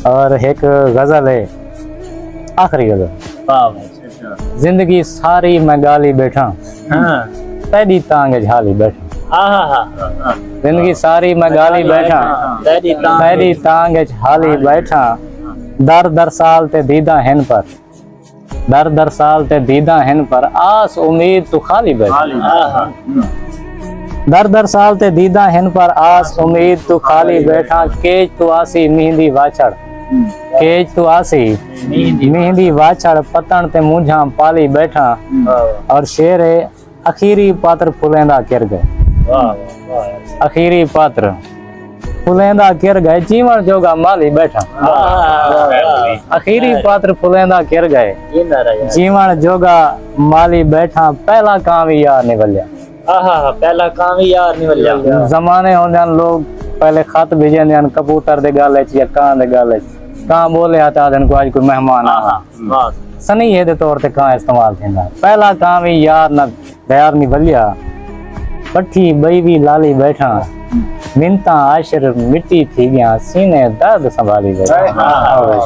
और एक गजल है, आखिरी गजल। वाह भाई, अच्छा। जिंदगी सारी मैं गाली बैठा, हाँ तेरी तांग झाली बैठा। हाँ। जिंदगी सारी मैं गाली बैठा, तेरी तांग झाली बैठा। दर दर साल ते दीदा हिन पर, दर दर साल ते दीदा हिन पर, आस उम्मीद तू खाली बैठा। दर दर साल ते दीदा हिन पर, आस उम्मीद तू खाली बैठा। केज तू आसी मेहंदी वाछड़, केज तू आसी मेहंदी वाछड़, पतन ते मुंझा पाली बैठा। और शेर है, अखीरी पात्र फुलेंदा किर गए, अखीरी पात्र फुलेंदा किर गए, जीवन जोगा माली बैठा। अखीरी पात्र फुलेंदा किर गए, जीवन जोगा माली बैठा। पहला काम ही यार निवलिया, पहला काम ही यार निवलिया। जमाने होंदे लोग पहले खत भेजेंदे कबूतर दे गल च या कां दे गल च, कां बोले आता दिन को आज कोई मेहमान आ सनीहे दे तौर ते कां इस्तेमाल थींदा। पहला काम ही यार न यार निवलिया, पठी बई भी लाली बैठा। मिनता आशिर मिट्टी थी गया, सीने दर्द संभाली बैठा।